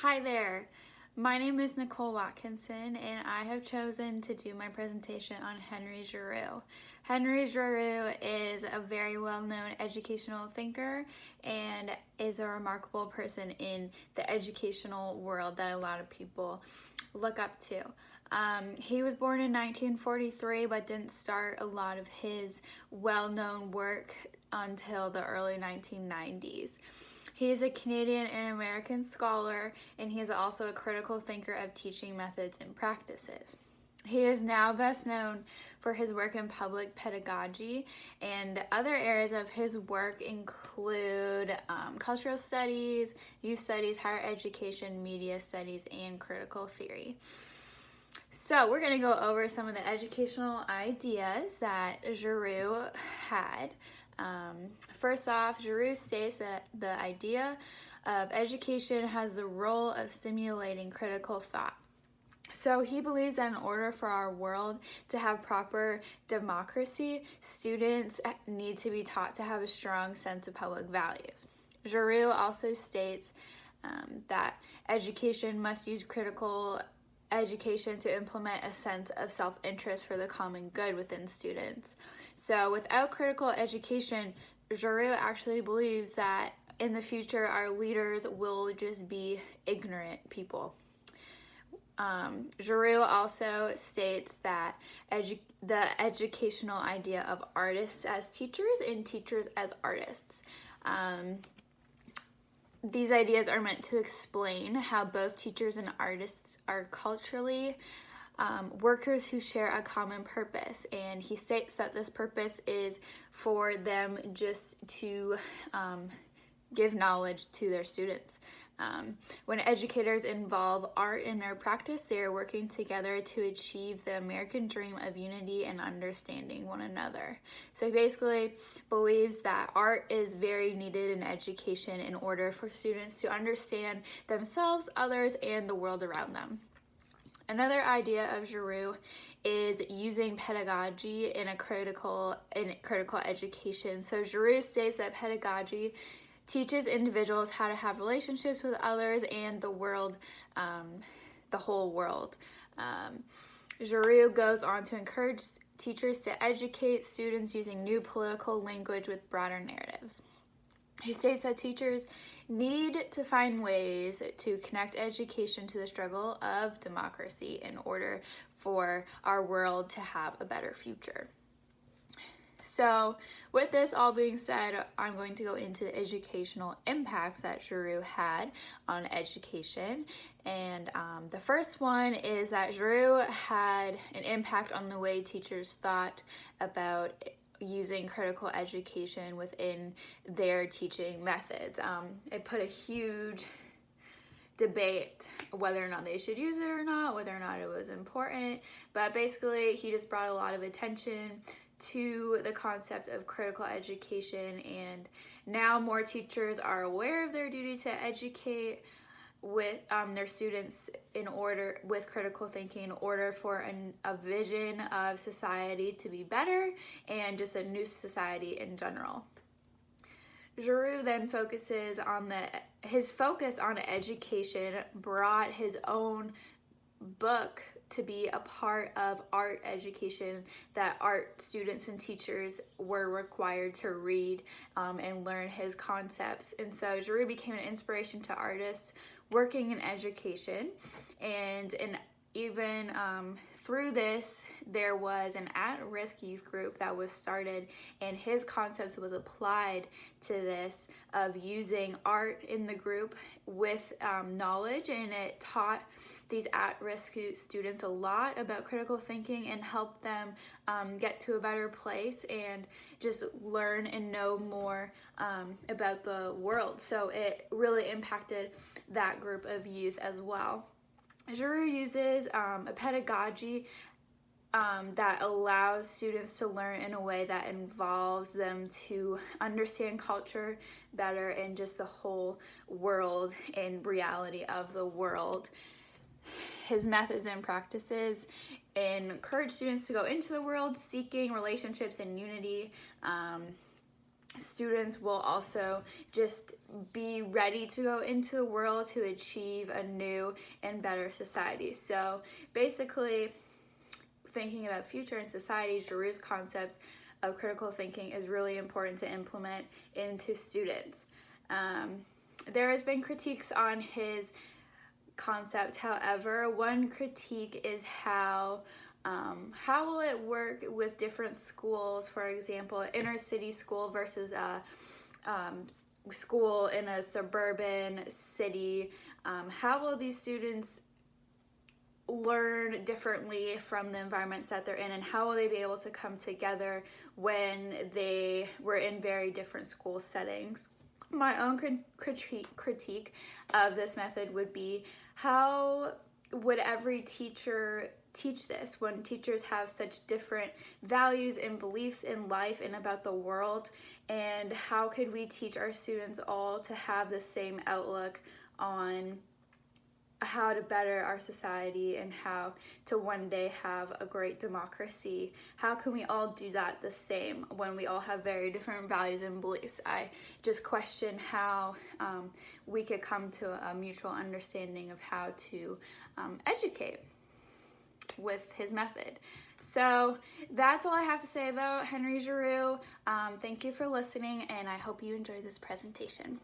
Hi there, my name is Nicole Watkinson and I have chosen to do my presentation on Henry Giroux. Henry Giroux is a very well-known educational thinker and is a remarkable person in the educational world that a lot of people look up to. He was born in 1943 but didn't start a lot of his well-known work until the early 1990s. He is a Canadian and American scholar, and he is also a critical thinker of teaching methods and practices. He is now best known for his work in public pedagogy, and other areas of his work include cultural studies, youth studies, higher education, media studies, and critical theory. So we're going to go over some of the educational ideas that Giroux had. First off, Giroux states that the idea of education has the role of stimulating critical thought. So he believes that in order for our world to have proper democracy, students need to be taught to have a strong sense of public values. Giroux also states that education must use critical education to implement a sense of self-interest for the common good within students. So without critical education, Giroux actually believes that in the future our leaders will just be ignorant people. Giroux also states that the educational idea of artists as teachers and teachers as artists. These ideas are meant to explain how both teachers and artists are culturally workers who share a common purpose, and he states that this purpose is for them just to give knowledge to their students. When educators involve art in their practice, they are working together to achieve the American dream of unity and understanding one another. So he basically believes that art is very needed in education in order for students to understand themselves, others, and the world around them. Another idea of Giroux is using pedagogy in critical education. So Giroux states that pedagogy teaches individuals how to have relationships with others and the world, the whole world. Giroux goes on to encourage teachers to educate students using new political language with broader narratives. He states that teachers need to find ways to connect education to the struggle of democracy in order for our world to have a better future. So with this all being said, I'm going to go into the educational impacts that Giroux had on education. And the first one is that Giroux had an impact on the way teachers thought about using critical education within their teaching methods. It put a huge debate whether or not they should use it or not, whether or not it was important, but basically he just brought a lot of attention to the concept of critical education, and now more teachers are aware of their duty to educate with their students with critical thinking in order for a vision of society to be better and just a new society in general. Giroux then focuses on his focus on education brought his own book to be a part of art education that art students and teachers were required to read and learn his concepts. And so Giroux became an inspiration to artists working in education, and even through this, there was an at-risk youth group that was started, and his concepts was applied to this of using art in the group with knowledge, and it taught these at-risk students a lot about critical thinking and helped them get to a better place and just learn and know more about the world. So it really impacted that group of youth as well. Giroux uses a pedagogy that allows students to learn in a way that involves them to understand culture better and just the whole world and reality of the world. His methods and practices encourage students to go into the world seeking relationships and unity, students will also just be ready to go into the world to achieve a new and better society. So basically, thinking about future in society, Giroux's concepts of critical thinking is really important to implement into students. There has been critiques on his concept. However, one critique is how will it work with different schools? For example, inner city school versus a school in a suburban city. How will these students learn differently from the environments that they're in, and how will they be able to come together when they were in very different school settings? My own critique of this method would be, how would every teacher teach this when teachers have such different values and beliefs in life and about the world? And how could we teach our students all to have the same outlook on how to better our society and how to one day have a great democracy? How can we all do that the same when we all have very different values and beliefs? I just question how we could come to a mutual understanding of how to educate with his method. So that's all I have to say about Henry Giroux. Thank you for listening, and I hope you enjoyed this presentation.